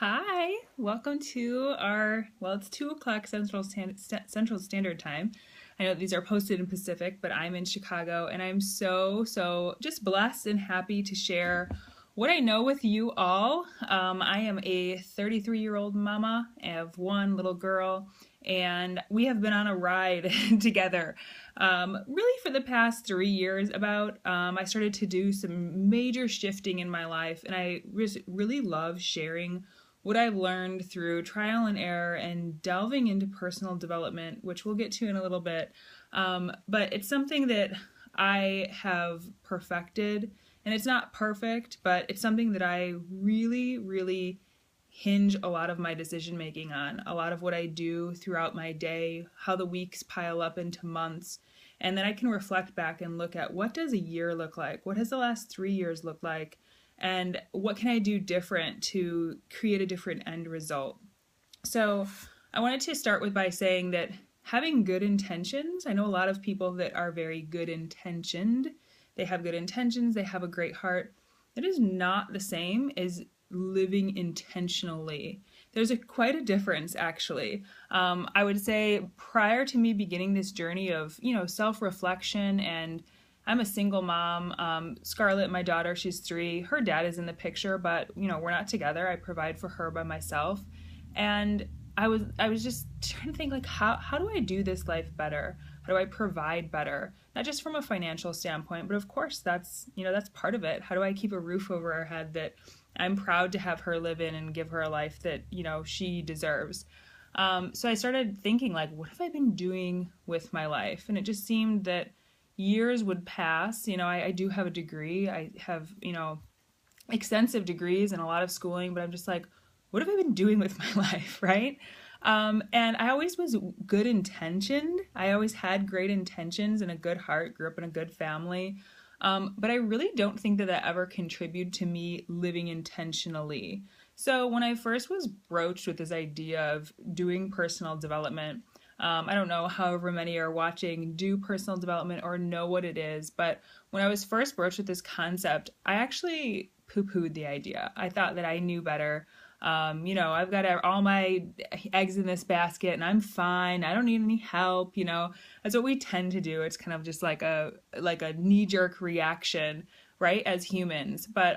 Hi, welcome to it's 2 o'clock Central Standard Time. I know these are posted in Pacific, but I'm in Chicago and I'm so just blessed and happy to share what I know with you all. I am a 33-year-old mama of one little girl, and we have been on a ride together really for the past 3 years. I started to do some major shifting in my life, and I really love sharing what I've learned through trial and error and delving into personal development, which we'll get to in a little bit. But it's something that I have perfected, and it's not perfect, but it's something that I really hinge a lot of my decision making on, a lot of what I do throughout my day, how the weeks pile up into months. And then I can reflect back and look at, what does a year look like? What has the last 3 years looked like? And what can I do different to create a different end result? So I wanted to start by saying that having good intentions, I know a lot of people that are very good intentioned. They have good intentions, they have a great heart. That is not the same as living intentionally. There's quite a difference, actually. I would say prior to me beginning this journey of, self-reflection, and I'm a single mom. Scarlett, my daughter, she's 3. Her dad is in the picture, but we're not together. I provide for her by myself. And I was just trying to think, like, how do I do this life better? How do I provide better? Not just from a financial standpoint, but of course that's part of it. How do I keep a roof over her head that I'm proud to have her live in and give her a life that, she deserves? So I started thinking, like, what have I been doing with my life? And it just seemed that years would pass. I do have a degree. I have, extensive degrees and a lot of schooling, but I'm just like, what have I been doing with my life, right? And I always was good intentioned. I always had great intentions and a good heart, grew up in a good family. But I really don't think that ever contributed to me living intentionally. So when I first was broached with this idea of doing personal development, I don't know however many are watching do personal development or know what it is, but when I was first broached with this concept, I actually poo-pooed the idea. I thought that I knew better. I've got all my eggs in this basket and I'm fine. I don't need any help. That's what we tend to do. It's kind of just like a knee-jerk reaction, right, as humans. But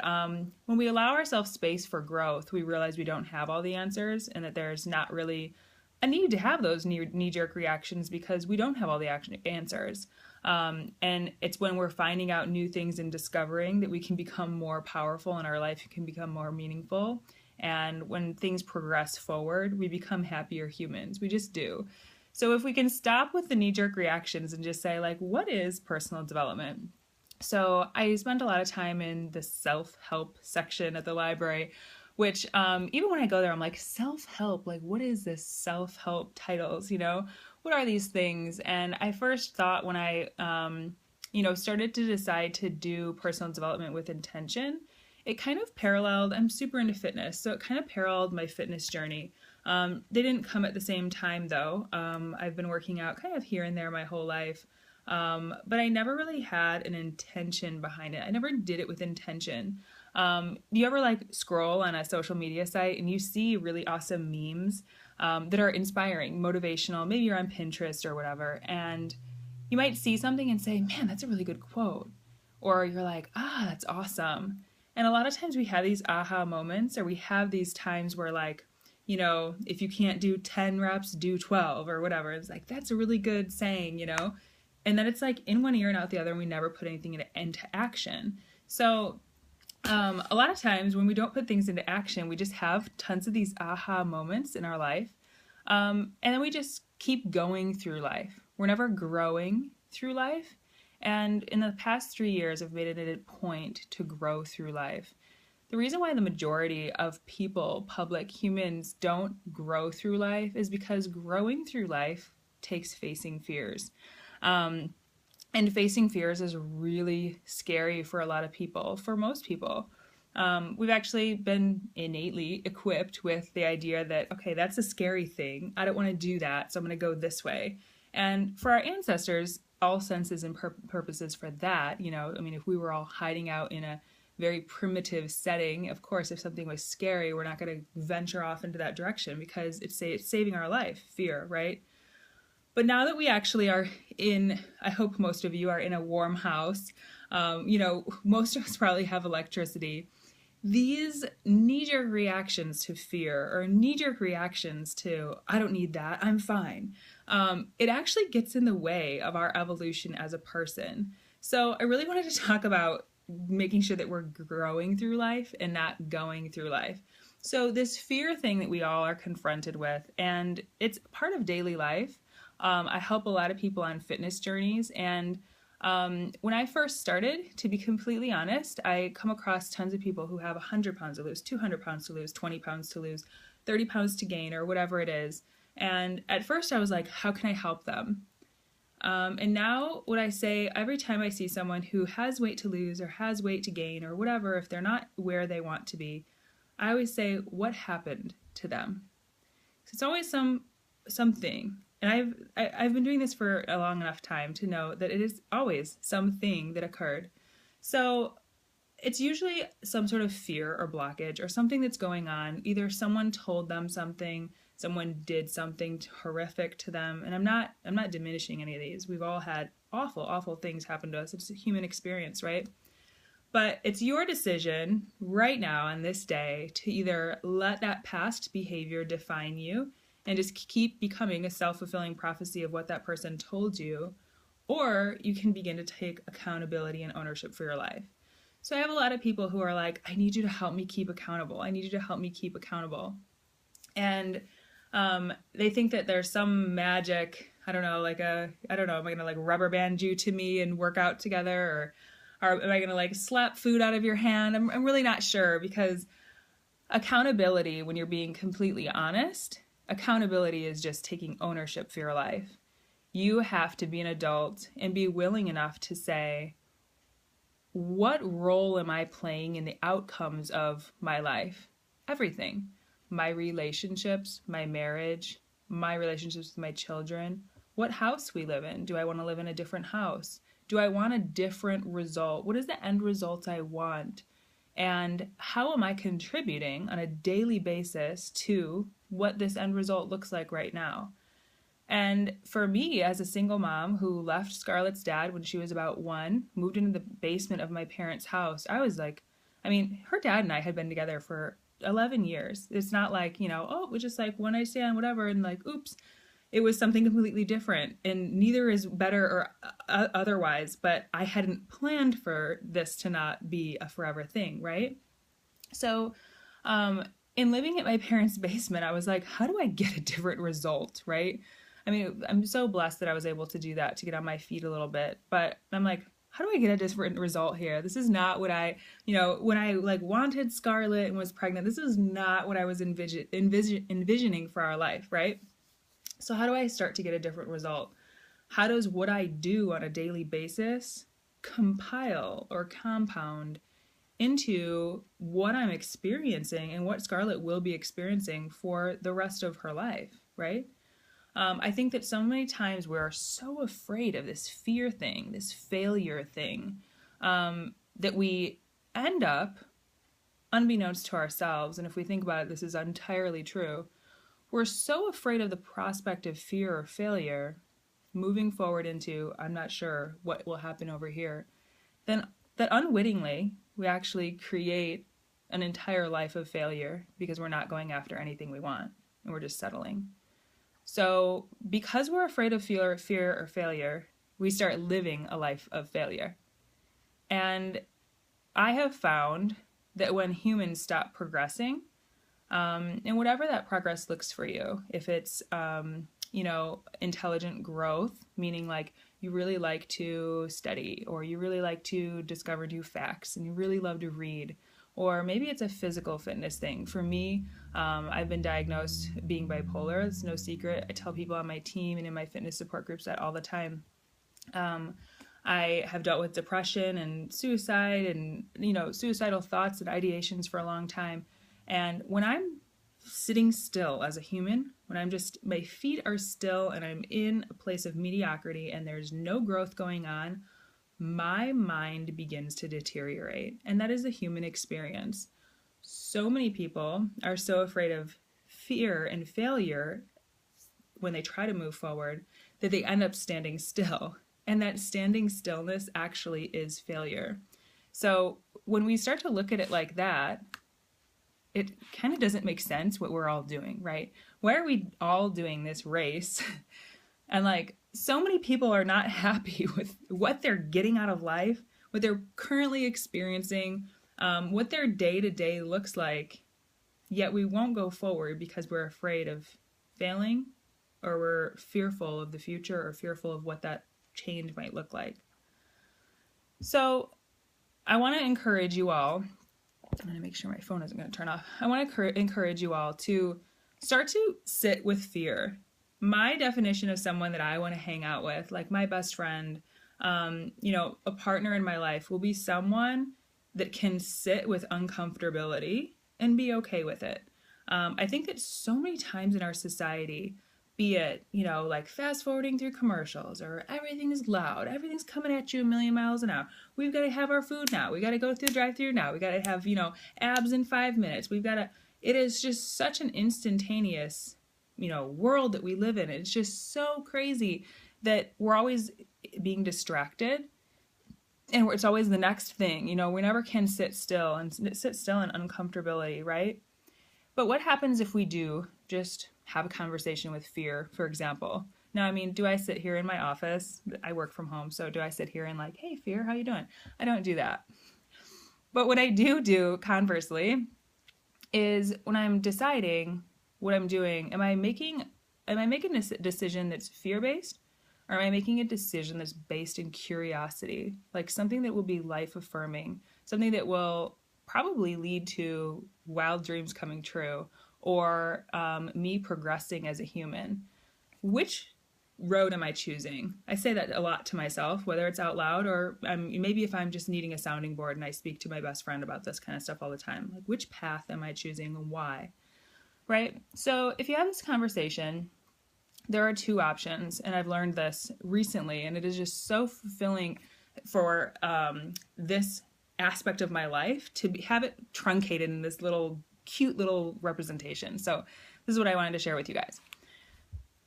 when we allow ourselves space for growth, we realize we don't have all the answers, and that there's not really a need to have those knee-jerk reactions because we don't have all the answers. And it's when we're finding out new things and discovering that we can become more powerful in our life, it can become more meaningful. And when things progress forward, we become happier humans. We just do. So if we can stop with the knee-jerk reactions and just say, like, what is personal development? So I spent a lot of time in the self-help section at the library, which even when I go there, I'm like, self-help, like, what is this self-help titles, What are these things? And I first thought when I, started to decide to do personal development with intention, it kind of paralleled, I'm super into fitness, so it kind of paralleled my fitness journey. They didn't come at the same time, though. I've been working out kind of here and there my whole life, but I never really had an intention behind it. I never did it with intention. Do you ever scroll on a social media site and you see really awesome memes that are inspiring, motivational? Maybe you're on Pinterest or whatever, and you might see something and say, man, that's a really good quote. Or you're like, that's awesome. And a lot of times we have these aha moments, or we have these times where, if you can't do 10 reps, do 12 or whatever. It's like, that's a really good saying, And then it's like in one ear and out the other, and we never put anything into action. So a lot of times when we don't put things into action, we just have tons of these aha moments in our life. And then we just keep going through life. We're never growing through life. And in the past 3 years, I've made it a point to grow through life. The reason why the majority of people, public humans, don't grow through life is because growing through life takes facing fears. And facing fears is really scary for a lot of people, for most people. We've actually been innately equipped with the idea that, okay, that's a scary thing. I don't want to do that, so I'm going to go this way. And for our ancestors, all senses and purposes for that, if we were all hiding out in a very primitive setting. Of course, if something was scary, we're not going to venture off into that direction because it's saving our life, fear, right? But now that we actually are in, I hope most of you are in a warm house, most of us probably have electricity. These knee-jerk reactions to fear or knee-jerk reactions to, I don't need that, I'm fine, it actually gets in the way of our evolution as a person. So I really wanted to talk about making sure that we're growing through life and not going through life. So this fear thing that we all are confronted with, and it's part of daily life. I help a lot of people on fitness journeys, and when I first started, to be completely honest, I come across tons of people who have 100 pounds to lose, 200 pounds to lose, 20 pounds to lose, 30 pounds to gain, or whatever it is. And at first I was like, how can I help them? And now what I say every time I see someone who has weight to lose or has weight to gain or whatever, if they're not where they want to be, I always say, what happened to them? So it's always something. And I've been doing this for a long enough time to know that it is always something that occurred. So it's usually some sort of fear or blockage or something that's going on. Either someone told them something, someone did something horrific to them. And I'm not diminishing any of these. We've all had awful, awful things happen to us. It's a human experience, right? But it's your decision right now on this day to either let that past behavior define you and just keep becoming a self-fulfilling prophecy of what that person told you, or you can begin to take accountability and ownership for your life. So I have a lot of people who are like, I need you to help me keep accountable. I need you to help me keep accountable. And they think that there's some magic, I don't know, am I going to like rubber band you to me and work out together? Or am I going to like slap food out of your hand? I'm really not sure, because accountability, when you're being completely honest, accountability is just taking ownership for your life. You have to be an adult and be willing enough to say, what role am I playing in the outcomes of my life? Everything. My relationships, my marriage, my relationships with my children, what house we live in. Do I want to live in a different house? Do I want a different result? What is the end result I want? And how am I contributing on a daily basis to what this end result looks like right now? And for me, as a single mom who left Scarlett's dad when she was about 1, moved into the basement of my parents' house, I was like, her dad and I had been together for 11 years. It's not like, it was just like one night stand, whatever, and like, oops. It was something completely different, and neither is better or otherwise, but I hadn't planned for this to not be a forever thing, right? So in living at my parents' basement, I was like, how do I get a different result, right? I'm so blessed that I was able to do that, to get on my feet a little bit, but I'm like, how do I get a different result here? This is not what I, when I like wanted Scarlett and was pregnant, this is not what I was envisioning for our life, right? So how do I start to get a different result? How does what I do on a daily basis compile or compound into what I'm experiencing and what Scarlett will be experiencing for the rest of her life, right? I think that so many times we're so afraid of this fear thing, this failure thing, that we end up, unbeknownst to ourselves, and if we think about it, this is entirely true, we're so afraid of the prospect of fear or failure moving forward into, I'm not sure what will happen over here, then that unwittingly we actually create an entire life of failure because we're not going after anything we want and we're just settling. So because we're afraid of fear or failure, we start living a life of failure. And I have found that when humans stop progressing, and whatever that progress looks for you, if it's, intelligent growth, meaning like you really like to study, or you really like to discover new facts, and you really love to read, or maybe it's a physical fitness thing. For me, I've been diagnosed being bipolar. It's no secret. I tell people on my team and in my fitness support groups that all the time. I have dealt with depression and suicide and, suicidal thoughts and ideations for a long time. And when I'm sitting still as a human, when my feet are still and I'm in a place of mediocrity and there's no growth going on, my mind begins to deteriorate. And that is a human experience. So many people are so afraid of fear and failure when they try to move forward that they end up standing still. And that standing stillness actually is failure. So when we start to look at it like that, it kind of doesn't make sense what we're all doing, right? Why are we all doing this race? And like, so many people are not happy with what they're getting out of life, what they're currently experiencing, what their day to day looks like. Yet we won't go forward because we're afraid of failing, or we're fearful of the future, or fearful of what that change might look like. So I want to encourage you all. I'm going to make sure my phone isn't going to turn off. I want to encourage you all to start to sit with fear. My definition of someone that I want to hang out with, like my best friend, a partner in my life, will be someone that can sit with uncomfortability and be okay with it. I think that so many times in our society, be it, like fast forwarding through commercials, or everything is loud, everything's coming at you a million miles an hour. We've got to have our food now. We got to go through the drive-through now. We got to have, abs in 5 minutes. It is just such an instantaneous, world that we live in. It's just so crazy that we're always being distracted, and it's always the next thing. We never can sit still in uncomfortability, right? But what happens if we do just have a conversation with fear, for example? Now, do I sit here in my office? I work from home, so do I sit here and like, hey, fear, how you doing? I don't do that. But what I do, conversely, is when I'm deciding what I'm doing, am I making a decision that's fear-based, or am I making a decision that's based in curiosity, like something that will be life-affirming, something that will probably lead to wild dreams coming true, or me progressing as a human? Which road am I choosing? I say that a lot to myself, whether it's out loud, or maybe if I'm just needing a sounding board and I speak to my best friend about this kind of stuff all the time. Like, which path am I choosing and why? Right? So if you have this conversation, there are two options, and I've learned this recently, and it is just so fulfilling for this aspect of my life to have it truncated in this little cute little representation. So this is what I wanted to share with you guys.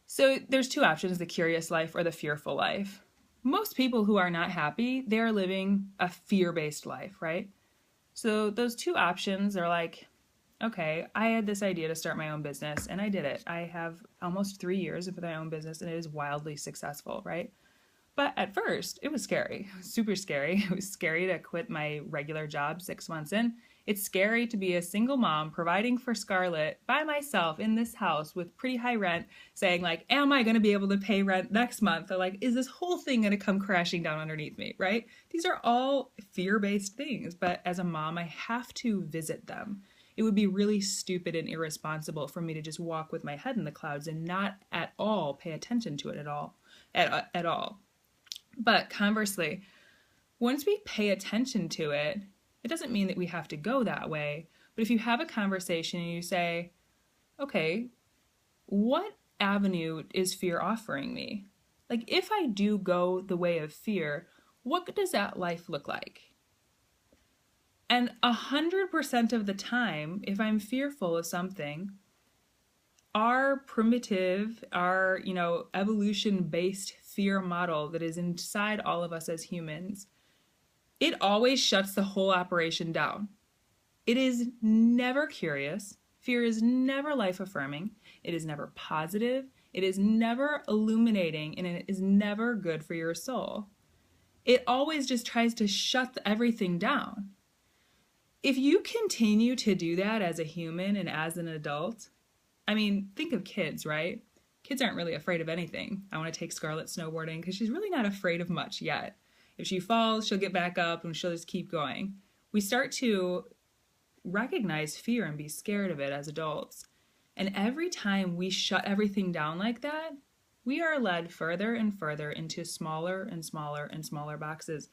So there's two options: the curious life or the fearful life. Most people who are not happy, they're living a fear-based life, right? So those two options are like, okay, I had this idea to start my own business, and I did it. I have almost 3 years with my own business, and it is wildly successful, right? But at first, it was scary. It was super scary. It was scary to quit my regular job 6 months in. It's scary to be a single mom providing for Scarlett by myself in this house with pretty high rent, saying like, am I going to be able to pay rent next month? Or like, is this whole thing going to come crashing down underneath me, right? These are all fear-based things, but as a mom, I have to visit them. It would be really stupid and irresponsible for me to just walk with my head in the clouds and not at all pay attention to it at all. But conversely, once we pay attention to it, it doesn't mean that we have to go that way. But if you have a conversation and you say, okay, what avenue is fear offering me? Like, if I do go the way of fear, what does that life look like? And 100% of the time, if I'm fearful of something, our primitive, our, evolution-based fear model that is inside all of us as humans, it always shuts the whole operation down. It is never curious. Fear is never life-affirming. It is never positive. It is never illuminating, and it is never good for your soul. It always just tries to shut everything down. If you continue to do that as a human and as an adult, think of kids, right? Kids aren't really afraid of anything. I want to take Scarlett snowboarding because she's really not afraid of much yet. If she falls, she'll get back up and she'll just keep going. We start to recognize fear and be scared of it as adults. And every time we shut everything down like that, we are led further and further into smaller and smaller and smaller boxes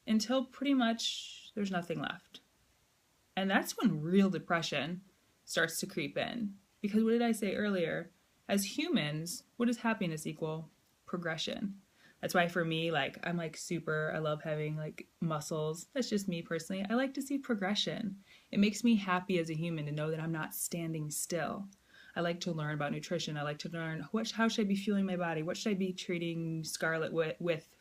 until pretty much there's nothing left. And that's when real depression starts to creep in. Because what did I say earlier? As humans, what does happiness equal? Progression. That's why for me, like, I'm like I love having like muscles. That's just me personally. I like to see progression. It makes me happy as a human to know that I'm not standing still. I like to learn about nutrition. I like to learn how should I be fueling my body? What should I be treating Scarlett with,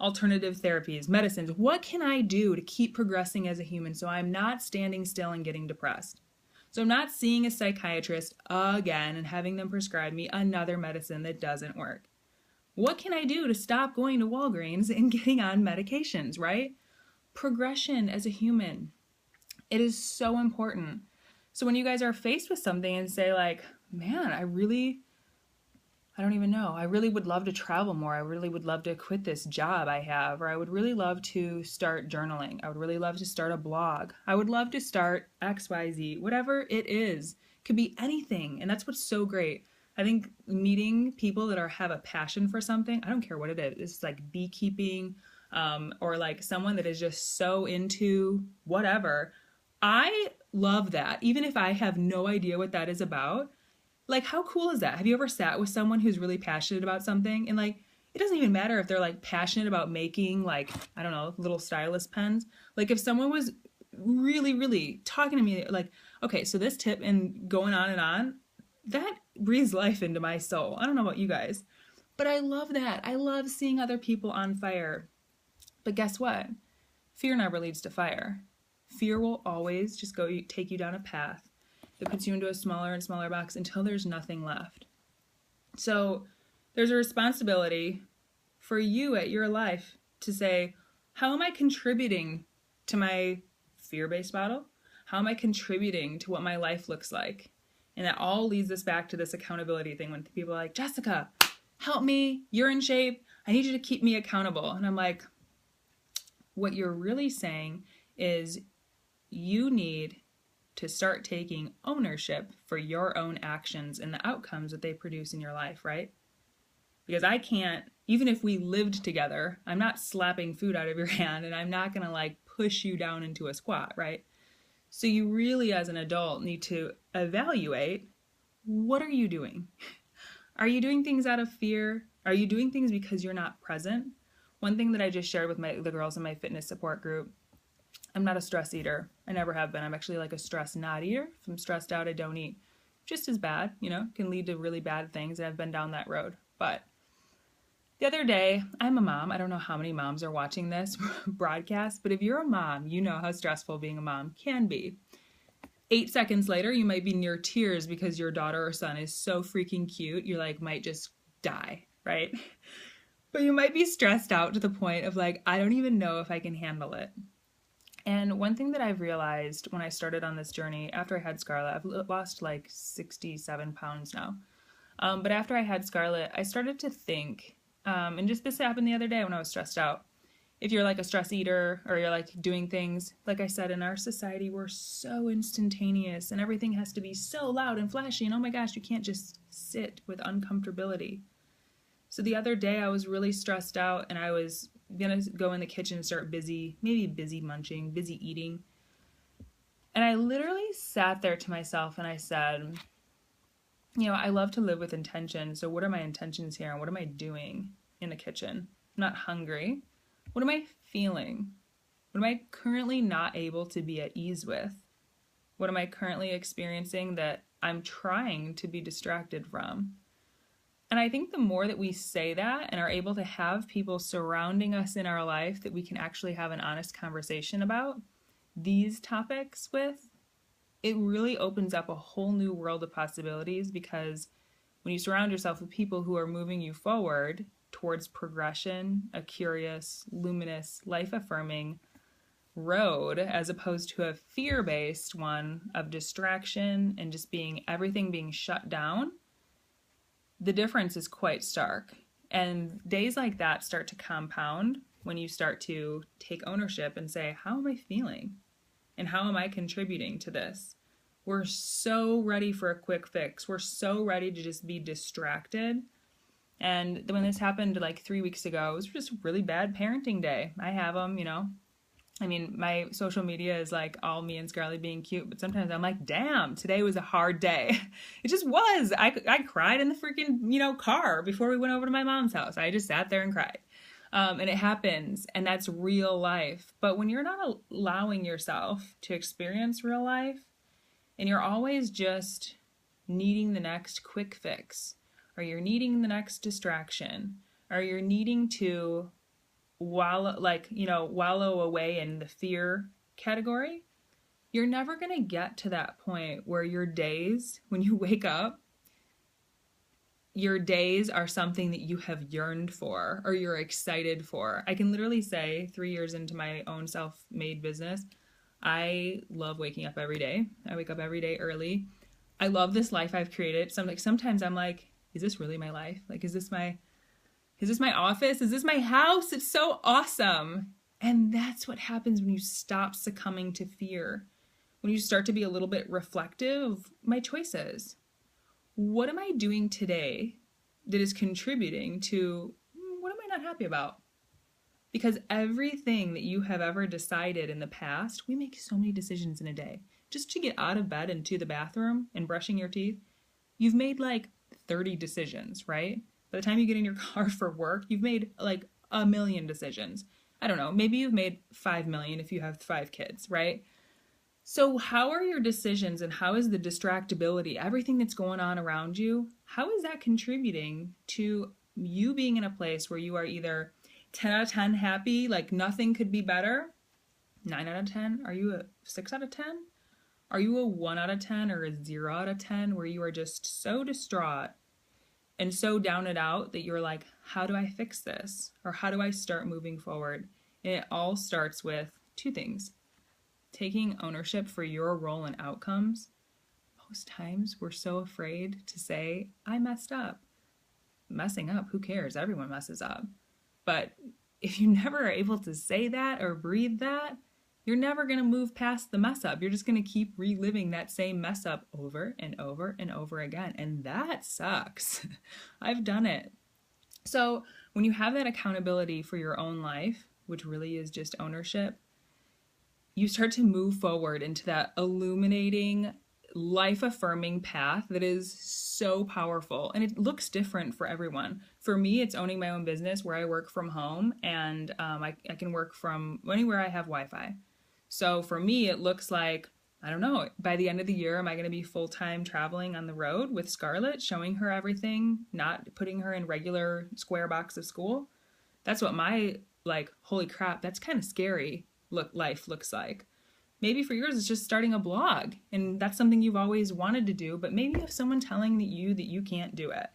alternative therapies, medicines? What can I do to keep progressing as a human so I'm not standing still and getting depressed? So I'm not seeing a psychiatrist again and having them prescribe me another medicine that doesn't work. What can I do to stop going to Walgreens and getting on medications, right? Progression as a human. It is so important. So when you guys are faced with something and say like, man, I don't even know. I really would love to travel more. I really would love to quit this job I have, or I would really love to start journaling. I would really love to start a blog. I would love to start XYZ, whatever it is. It could be anything. And that's what's so great. I think meeting people that have a passion for something, I don't care what it is. It's like beekeeping, or like someone that is just so into whatever. I love that. Even if I have no idea what that is about, like, how cool is that? Have you ever sat with someone who's really passionate about something? And like, it doesn't even matter if they're like passionate about making like, I don't know, little stylus pens. Like if someone was really, really talking to me like, okay, so this tip and going on, that breathes life into my soul. I don't know about you guys, but I love that. I love seeing other people on fire. But guess what? Fear never leads to fire. Fear will always just take you down a path that puts you into a smaller and smaller box until there's nothing left. So there's a responsibility for you at your life to say, how am I contributing to my fear-based model? How am I contributing to what my life looks like? And that all leads us back to this accountability thing when people are like, Jessica, help me, you're in shape, I need you to keep me accountable. And I'm like, what you're really saying is you need to start taking ownership for your own actions and the outcomes that they produce in your life, right? Because I can't, even if we lived together, I'm not slapping food out of your hand and I'm not going to like push you down into a squat, right? So you really, as an adult, need to evaluate, what are you doing? Are you doing things out of fear? Are you doing things because you're not present? One thing that I just shared with the girls in my fitness support group, I'm not a stress eater. I never have been. I'm actually like a stress not eater. If I'm stressed out, I don't eat. Just as bad, can lead to really bad things. And I've been down that road. But the other day, I'm a mom. I don't know how many moms are watching this broadcast, but if you're a mom, you know how stressful being a mom can be. 8 seconds later, you might be near tears because your daughter or son is so freaking cute. You like might just die, right? But you might be stressed out to the point of like, I don't even know if I can handle it. And one thing that I've realized when I started on this journey, after I had Scarlett, I've lost like 67 pounds now. But after I had Scarlett, I started to think, and just this happened the other day when I was stressed out. If you're like a stress eater or you're like doing things, like I said, in our society, we're so instantaneous and everything has to be so loud and flashy. And oh my gosh, you can't just sit with uncomfortability. So the other day I was really stressed out and I was going to go in the kitchen and start busy munching, busy eating. And I literally sat there to myself and I said, I love to live with intention. So what are my intentions here? And what am I doing in the kitchen? I'm not hungry. What am I feeling? What am I currently not able to be at ease with? What am I currently experiencing that I'm trying to be distracted from? And I think the more that we say that and are able to have people surrounding us in our life that we can actually have an honest conversation about these topics with, it really opens up a whole new world of possibilities, because when you surround yourself with people who are moving you forward towards progression, a curious, luminous, life-affirming road, as opposed to a fear-based one of distraction and just everything being shut down, the difference is quite stark. And days like that start to compound when you start to take ownership and say, how am I feeling? And how am I contributing to this? We're so ready for a quick fix. We're so ready to just be distracted. And when this happened like 3 weeks ago, it was just a really bad parenting day. I have them, I mean, my social media is like all me and Scarlett being cute, but sometimes I'm like, damn, today was a hard day. It just was. I cried in the freaking, car before we went over to my mom's house. I just sat there and cried. And it happens, and that's real life. But when you're not allowing yourself to experience real life, and you're always just needing the next quick fix, or you're needing the next distraction, or you're needing to wallow away in the fear category, you're never going to get to that point where your days, when you wake up, your days are something that you have yearned for or you're excited for. I can literally say 3 years into my own self-made business, I love waking up every day. I wake up every day early. I love this life I've created. Sometimes I'm like, is this really my life? Like, is this my office? Is this my house? It's so awesome. And that's what happens when you stop succumbing to fear. When you start to be a little bit reflective of my choices. What am I doing today that is contributing to what am I not happy about? Because everything that you have ever decided in the past, we make so many decisions in a day. Just to get out of bed and to the bathroom and brushing your teeth, you've made like 30 decisions, right? By the time you get in your car for work, you've made like a million decisions. I don't know, maybe you've made 5 million if you have 5 kids, right? So how are your decisions and how is the distractibility, everything that's going on around you, how is that contributing to you being in a place where you are either 10 out of 10 happy, like nothing could be better, 9 out of 10? Are you a 6 out of 10? Are you a 1 out of 10 or a 0 out of 10 where you are just so distraught and so down and out that you're like, how do I fix this? Or how do I start moving forward? And it all starts with 2 things. Taking ownership for your role and outcomes. Most times we're so afraid to say, I messed up. Messing up, who cares? Everyone messes up. But if you never are able to say that or breathe that, you're never going to move past the mess up. You're just going to keep reliving that same mess up over and over and over again. And that sucks. I've done it. So when you have that accountability for your own life, which really is just ownership, you start to move forward into that illuminating, life-affirming path that is so powerful. And it looks different for everyone. For me, it's owning my own business where I work from home and I can work from anywhere I have Wi-Fi. So for me, it looks like, I don't know, by the end of the year, am I going to be full-time traveling on the road with Scarlett, showing her everything, not putting her in regular square box of school? That's what my, holy crap, that's kind of scary life looks like. Maybe for yours, it's just starting a blog, and that's something you've always wanted to do, but maybe you have someone telling you that you can't do it.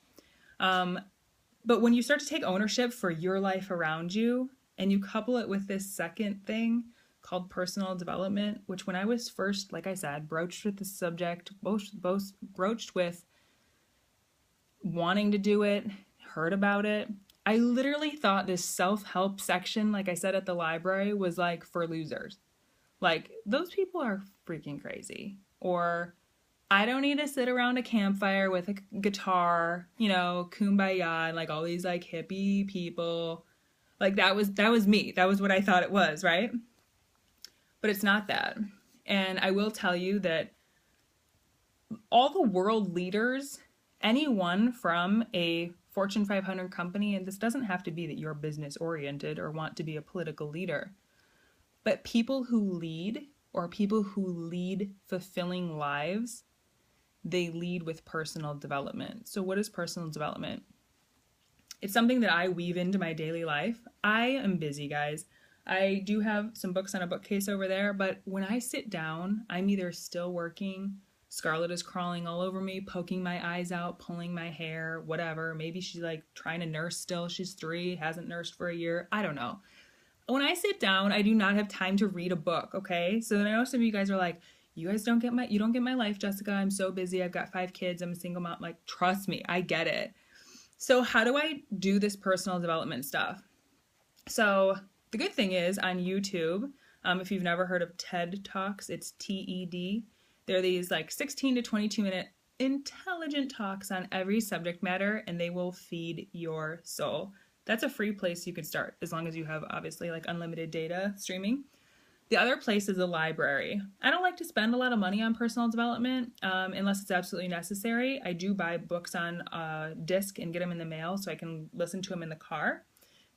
But when you start to take ownership for your life around you, and you couple it with this second thing called personal development, which when I was first, like I said, broached with the subject, both broached with wanting to do it, heard about it, I literally thought this self-help section, like I said at the library, was like for losers. Like, those people are freaking crazy. Or, I don't need to sit around a campfire with a guitar, kumbaya, and like all these like hippie people. Like that was me. That was what I thought it was, right? But it's not that. And I will tell you that all the world leaders, anyone from a Fortune 500 company, and this doesn't have to be that you're business oriented or want to be a political leader, but people who lead or people who lead fulfilling lives, they lead with personal development. So what is personal development? It's something that I weave into my daily life. I am busy, guys. I do have some books on a bookcase over there, but when I sit down, I'm either still working, Scarlett is crawling all over me, poking my eyes out, pulling my hair, whatever. Maybe she's like trying to nurse still. She's 3, hasn't nursed for a year. I don't know. When I sit down, I do not have time to read a book, okay? So I know some of you guys are like, you don't get my life, Jessica. I'm so busy. I've got 5 kids. I'm a single mom. Like, trust me, I get it. So how do I do this personal development stuff? So the good thing is on YouTube, if you've never heard of TED Talks, it's TED. They're these like 16 to 22 minute intelligent talks on every subject matter, and they will feed your soul. That's a free place you could start as long as you have obviously like unlimited data streaming. The other place is a library. I don't like to spend a lot of money on personal development unless it's absolutely necessary. I do buy books on disc and get them in the mail so I can listen to them in the car.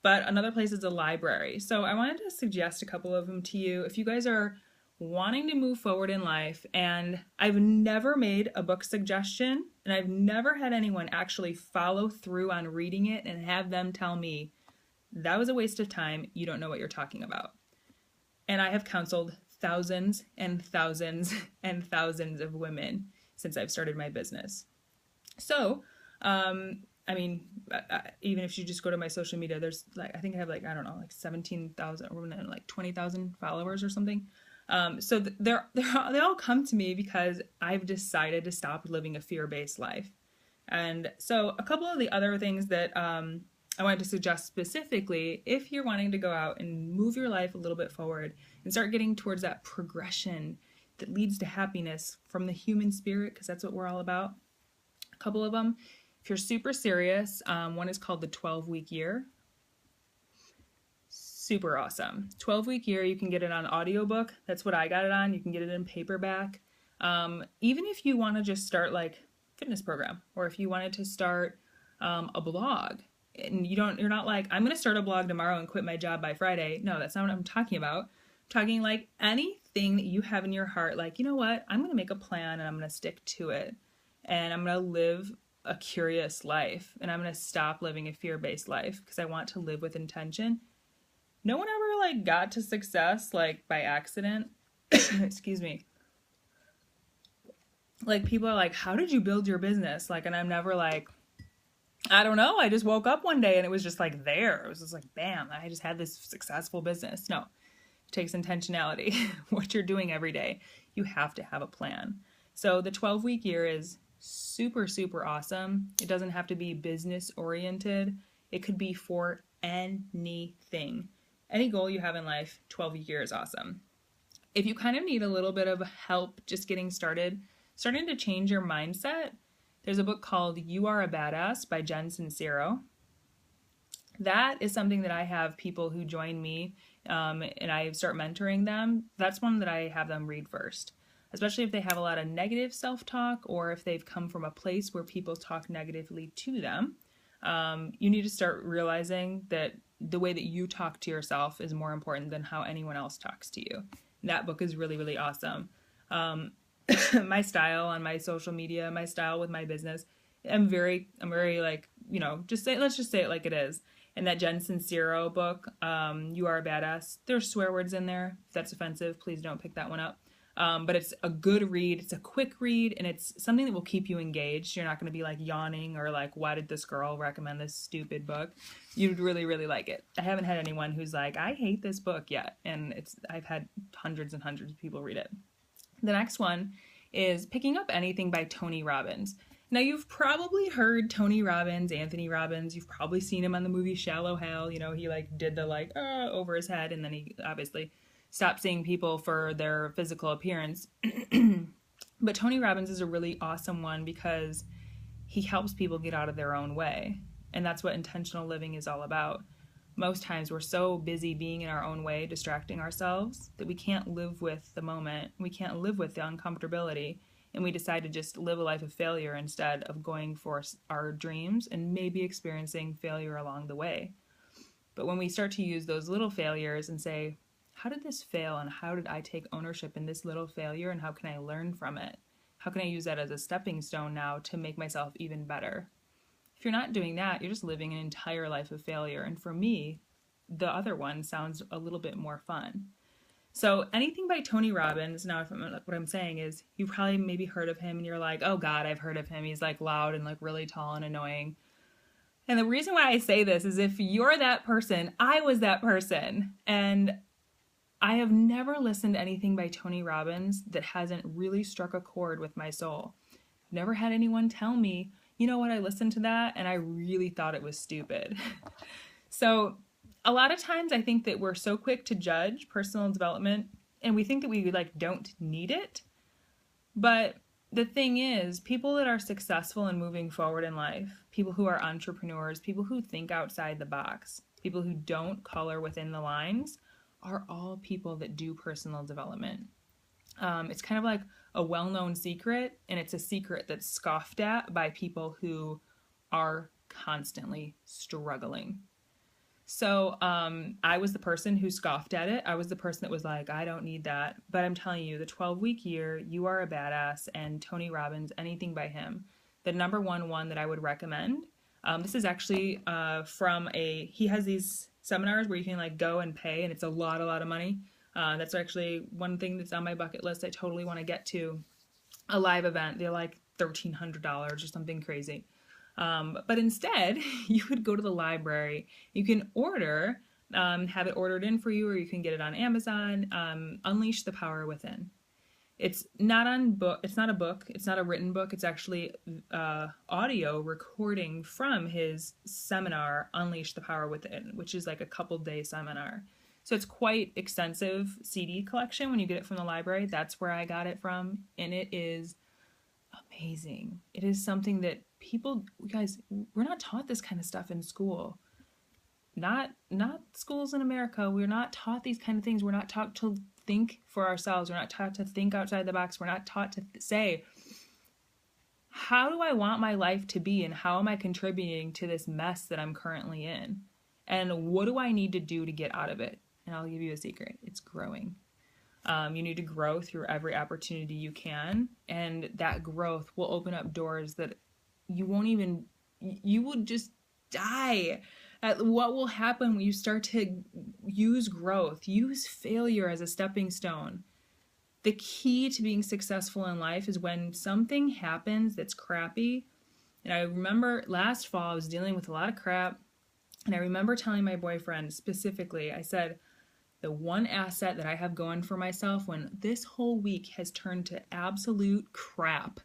But another place is a library. So I wanted to suggest a couple of them to you. If you guys are wanting to move forward in life, and I've never made a book suggestion, and I've never had anyone actually follow through on reading it and have them tell me, that was a waste of time, you don't know what you're talking about. And I have counseled thousands and thousands and thousands of women since I've started my business. So, I mean, even if you just go to my social media, there's like, I think I have like, I don't know, like 17,000 or like 20,000 followers or something. So they all come to me because I've decided to stop living a fear-based life. And so a couple of the other things that I wanted to suggest specifically, if you're wanting to go out and move your life a little bit forward and start getting towards that progression that leads to happiness from the human spirit, because that's what we're all about. A couple of them, if you're super serious, one is called the 12-week year. Super awesome. 12-week year, you can get it on audiobook. That's what I got it on. You can get it in paperback. Even if you want to just start like fitness program, or if you wanted to start a blog, and you're not like, I'm going to start a blog tomorrow and quit my job by Friday. No, that's not what I'm talking about. I'm talking like anything that you have in your heart, like, you know what, I'm going to make a plan and I'm going to stick to it. And I'm going to live a curious life. And I'm going to stop living a fear-based life because I want to live with intention. No one ever like got to success like by accident. Excuse me. Like people are like, how did you build your business? Like, and I'm never like, I don't know. I just woke up one day and it was just like there. It was just like, bam, I just had this successful business. No, it takes intentionality. What you're doing every day, you have to have a plan. So the 12-week year is super, super awesome. It doesn't have to be business oriented. It could be for anything. Any goal you have in life, 12-week year is awesome. If you kind of need a little bit of help just getting started, starting to change your mindset, there's a book called You Are a Badass by Jen Sincero. That is something that I have people who join me and I start mentoring them. That's one that I have them read first, especially if they have a lot of negative self-talk or if they've come from a place where people talk negatively to them. You need to start realizing that the way that you talk to yourself is more important than how anyone else talks to you. And that book is really, really awesome. My style on my social media, my style with my business, I'm very like, you know, let's just say it like it is. And that Jen Sincero book, You Are a Badass, there's swear words in there. If that's offensive, please don't pick that one up. But it's a good read. It's a quick read, and it's something that will keep you engaged. You're not going to be like yawning or like, why did this girl recommend this stupid book? You'd really, really like it. I haven't had anyone who's like, I hate this book yet. And I've had hundreds and hundreds of people read it. The next one is Picking Up Anything by Tony Robbins. Now, you've probably heard Tony Robbins, Anthony Robbins. You've probably seen him on the movie Shallow Hal. You know, he like did the like over his head, and then he obviously stopped seeing people for their physical appearance. But Tony Robbins is a really awesome one because he helps people get out of their own way. And that's what intentional living is all about. Most times we're so busy being in our own way, distracting ourselves, that we can't live with the moment. We can't live with the uncomfortability. And we decide to just live a life of failure instead of going for our dreams and maybe experiencing failure along the way. But when we start to use those little failures and say, how did this fail and how did I take ownership in this little failure and how can I learn from it? How can I use that as a stepping stone now to make myself even better? If you're not doing that, you're just living an entire life of failure. And for me, the other one sounds a little bit more fun. So anything by Tony Robbins, now what I'm saying is you probably maybe heard of him and you're like, oh God, I've heard of him. He's like loud and like really tall and annoying. And the reason why I say this is if you're that person, I was that person. And I have never listened to anything by Tony Robbins that hasn't really struck a chord with my soul. I've never had anyone tell me, you know what, I listened to that and I really thought it was stupid. So a lot of times I think that we're so quick to judge personal development and we think that we like don't need it. But the thing is, people that are successful and moving forward in life, people who are entrepreneurs, people who think outside the box, people who don't color within the lines, are all people that do personal development. It's kind of like a well-known secret, and it's a secret that's scoffed at by people who are constantly struggling. So I was the person who scoffed at it. I was the person that was like, I don't need that. But I'm telling you, the 12-week year, You Are a Badass, and Tony Robbins, anything by him, the number one that I would recommend. This is actually he has these seminars where you can like go and pay, and it's a lot of money. That's actually one thing that's on my bucket list. I totally want to get to a live event. They're like $1,300 or something crazy. But instead, you could go to the library. You can order, have it ordered in for you, or you can get it on Amazon. Unleash the Power Within. It's not on book. It's not a book. It's not a written book. It's actually audio recording from his seminar, Unleash the Power Within, which is like a couple-day seminar. So it's quite extensive CD collection when you get it from the library. That's where I got it from, and it is amazing. It is something that people, guys, we're not taught this kind of stuff in school. Not schools in America. We're not taught these kind of things. We're not taught to think for ourselves. We're not taught to think outside the box. We're not taught to say, how do I want my life to be, and how am I contributing to this mess that I'm currently in? And what do I need to do to get out of it? And I'll give you a secret. It's growing. You need to grow through every opportunity you can, and that growth will open up doors that you would just die at. What will happen when you start to use growth, use failure as a stepping stone? The key to being successful in life is when something happens that's crappy. And I remember last fall I was dealing with a lot of crap, and I remember telling my boyfriend specifically, I said, the one asset that I have going for myself when this whole week has turned to absolute crap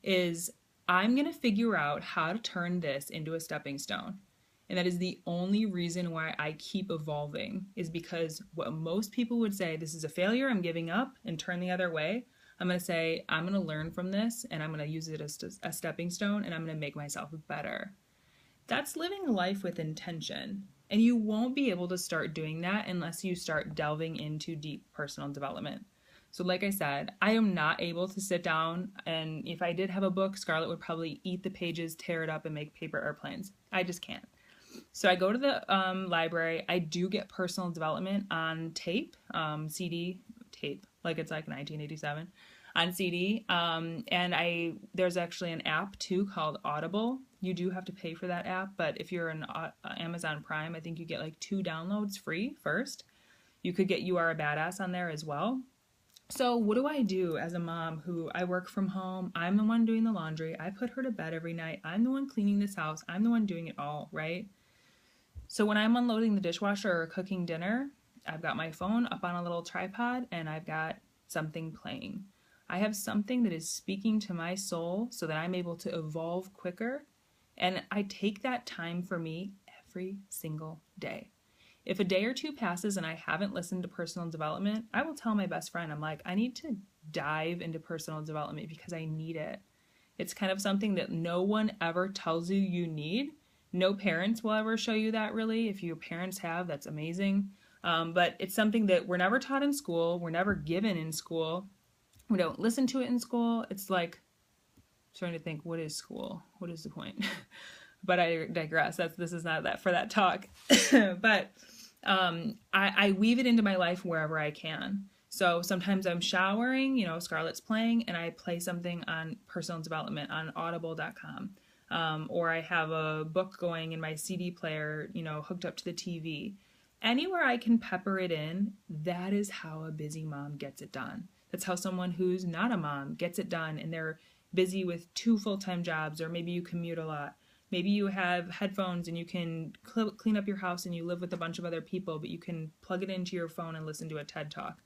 is I'm going to figure out how to turn this into a stepping stone. And that is the only reason why I keep evolving, is because what most people would say, this is a failure, I'm giving up, and turn the other way. I'm going to say, I'm going to learn from this, and I'm going to use it as a stepping stone, and I'm going to make myself better. That's living life with intention. And you won't be able to start doing that unless you start delving into deep personal development. So like I said, I am not able to sit down, and if I did have a book, Scarlett would probably eat the pages, tear it up, and make paper airplanes. I just can't. So I go to the library. I do get personal development on tape, CD, tape, like it's like 1987, on CD. And there's actually an app too called Audible. You do have to pay for that app, but if you're an Amazon Prime, I think you get like 2 downloads free first. You could get You Are a Badass on there as well. So what do I do as a mom who I work from home? I'm the one doing the laundry. I put her to bed every night. I'm the one cleaning this house. I'm the one doing it all, right? So when I'm unloading the dishwasher or cooking dinner, I've got my phone up on a little tripod and I've got something playing. I have something that is speaking to my soul so that I'm able to evolve quicker. And I take that time for me every single day. If a day or two passes and I haven't listened to personal development, I will tell my best friend, I'm like, I need to dive into personal development because I need it. It's kind of something that no one ever tells you you need. No parents will ever show you that, really. If your parents have, that's amazing. But it's something that we're never taught in school. We're never given in school. We don't listen to it in school. It's like, I'm trying to think, what is school? What is the point? But I digress. This is not that for that talk. But I weave it into my life wherever I can. So sometimes I'm showering, Scarlett's playing, and I play something on personal development on audible.com. Or I have a book going in my CD player, hooked up to the TV. Anywhere I can pepper it in, that is how a busy mom gets it done. That's how someone who's not a mom gets it done, and they're busy with 2 full-time jobs, or maybe you commute a lot. Maybe you have headphones and you can clean up your house and you live with a bunch of other people, but you can plug it into your phone and listen to a TED Talk.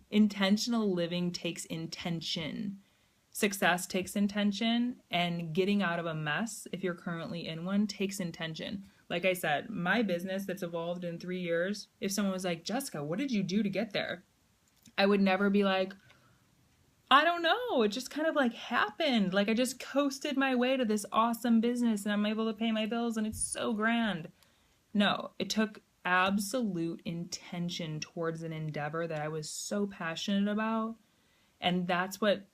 Intentional living takes intention. Success takes intention, and getting out of a mess, if you're currently in one, takes intention. Like I said, my business that's evolved in 3 years, if someone was like, Jessica, what did you do to get there? I would never be like, I don't know. It just kind of like happened. Like I just coasted my way to this awesome business and I'm able to pay my bills and it's so grand. No, it took absolute intention towards an endeavor that I was so passionate about. And that's what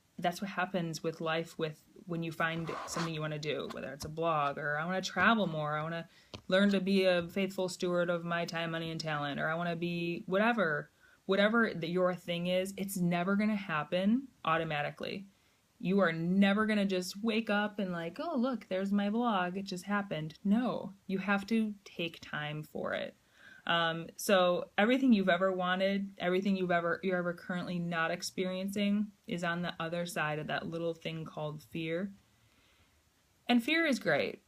happens with life, with when you find something you want to do, whether it's a blog, or I want to travel more, I want to learn to be a faithful steward of my time, money, and talent, or I want to be whatever that your thing is. It's never going to happen automatically. You are never going to just wake up and like, oh, look, there's my blog, it just happened. No, you have to take time for it. So everything you've ever wanted, everything you're ever currently not experiencing is on the other side of that little thing called fear. And fear is great.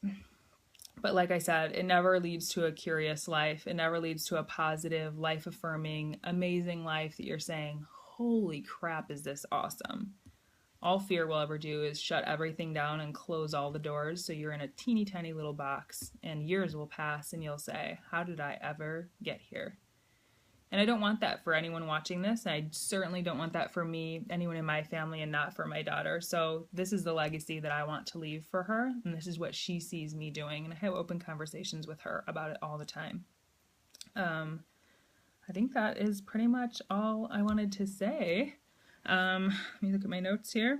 But like I said, it never leads to a curious life. It never leads to a positive, life-affirming, amazing life that you're saying, holy crap, is this awesome? All fear will ever do is shut everything down and close all the doors, so you're in a teeny tiny little box, and years will pass and you'll say, how did I ever get here? And I don't want that for anyone watching this, and I certainly don't want that for me, anyone in my family, and not for my daughter. So this is the legacy that I want to leave for her, and this is what she sees me doing, and I have open conversations with her about it all the time. I think that is pretty much all I wanted to say. Let me look at my notes here.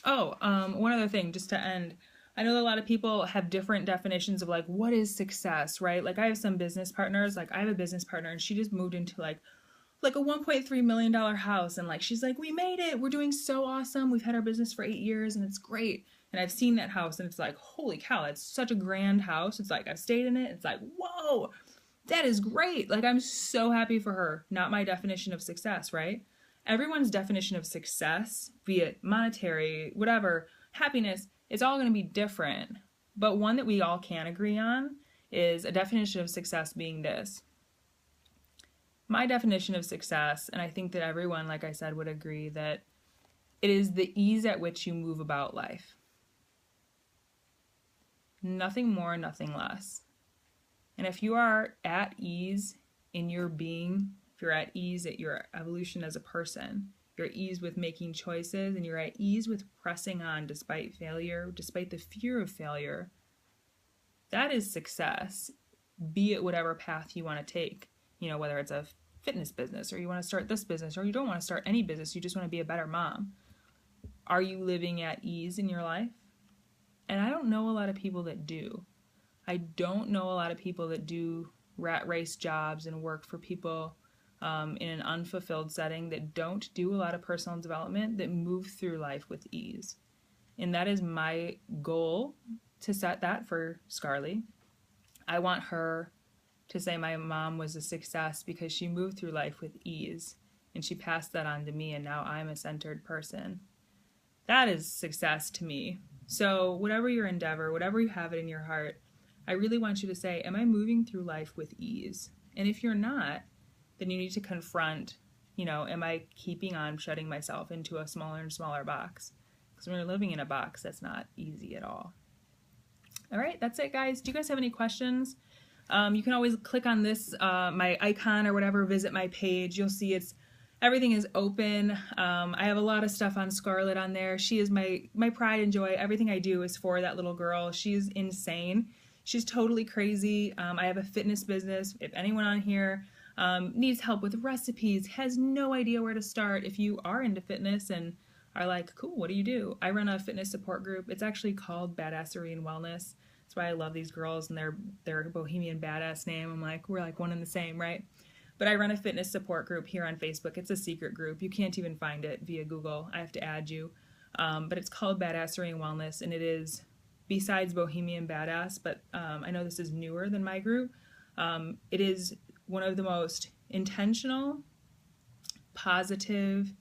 One other thing, just to end. I know that a lot of people have different definitions of like, what is success, right? Like I have some business partners, like I have a business partner and she just moved into like a $1.3 million house. And like, she's like, we made it. We're doing so awesome. We've had our business for 8 years and it's great. And I've seen that house and it's like, holy cow, it's such a grand house. It's like, I've stayed in it. It's like, whoa, that is great. Like, I'm so happy for her. Not my definition of success, right? Everyone's definition of success, be it monetary, whatever, happiness, it's all going to be different. But one that we all can agree on is a definition of success being this. My definition of success, and I think that everyone, like I said, would agree that it is the ease at which you move about life. Nothing more, nothing less. And if you are at ease in your being, if you're at ease at your evolution as a person, you're at ease with making choices, and you're at ease with pressing on despite failure, despite the fear of failure, that is success, be it whatever path you want to take. You know, whether it's a fitness business, or you want to start this business, or you don't want to start any business, you just want to be a better mom. Are you living at ease in your life? And I don't know a lot of people that do. I don't know a lot of people that do rat race jobs and work for people in an unfulfilled setting, that don't do a lot of personal development, that move through life with ease. And that is my goal, to set that for Scarly. I want her to say my mom was a success because she moved through life with ease, and she passed that on to me, and now I'm a centered person. That is success to me. So whatever your endeavor, whatever you have it in your heart, I really want you to say, am I moving through life with ease? And if you're not, then you need to confront, am I keeping on shutting myself into a smaller and smaller box? Because when you're living in a box, that's not easy at all. All right, that's it, guys. Do you guys have any questions? You can always click on this, my icon or whatever, visit my page. You'll see everything is open. I have a lot of stuff on Scarlett on there. She is my pride and joy. Everything I do is for that little girl. She's insane. She's totally crazy. I have a fitness business. If anyone on here needs help with recipes, has no idea where to start, if you are into fitness and are like, cool, what do you do? I run a fitness support group. It's actually called Badassery and Wellness. That's why I love these girls and their Bohemian Badass name. I'm like, we're like one and the same, right? But I run a fitness support group here on Facebook. It's a secret group. You can't even find it via Google. I have to add you. But it's called Badassery and Wellness, and it is besides Bohemian Badass, but I know this is newer than my group. It is one of the most intentional, positive,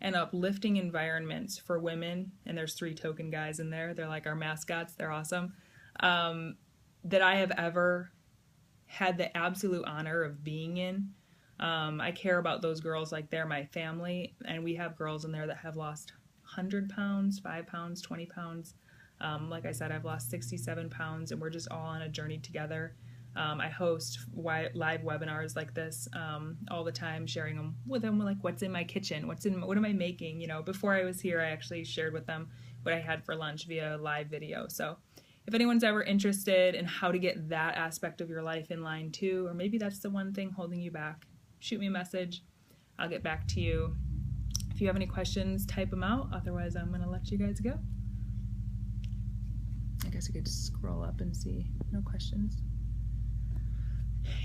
and uplifting environments for women, and there's 3 token guys in there. They're like our mascots. They're awesome. That I have ever had the absolute honor of being in. I care about those girls like they're my family, and we have girls in there that have lost 100 pounds, 5 pounds, 20 pounds. Like I said, I've lost 67 pounds, and we're just all on a journey together. I host live webinars like this all the time, sharing them with them, like what's in my kitchen, what am I making? Before I was here, I actually shared with them what I had for lunch via live video. So if anyone's ever interested in how to get that aspect of your life in line too, or maybe that's the one thing holding you back, shoot me a message. I'll get back to you. If you have any questions, type them out. Otherwise, I'm going to let you guys go. I guess I could just scroll up and see. No questions.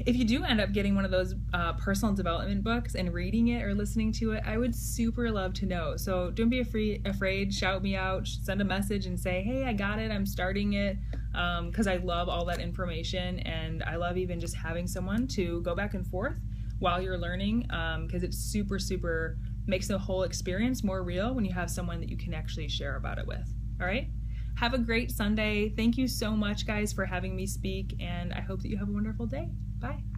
If you do end up getting one of those personal development books and reading it or listening to it, I would super love to know. So don't be afraid. Shout me out. Send a message and say, hey, I got it. I'm starting it. Because I love all that information, and I love even just having someone to go back and forth while you're learning, because it's super makes the whole experience more real when you have someone that you can actually share about it with. All right? Have a great Sunday. Thank you so much, guys, for having me speak, and I hope that you have a wonderful day. Bye.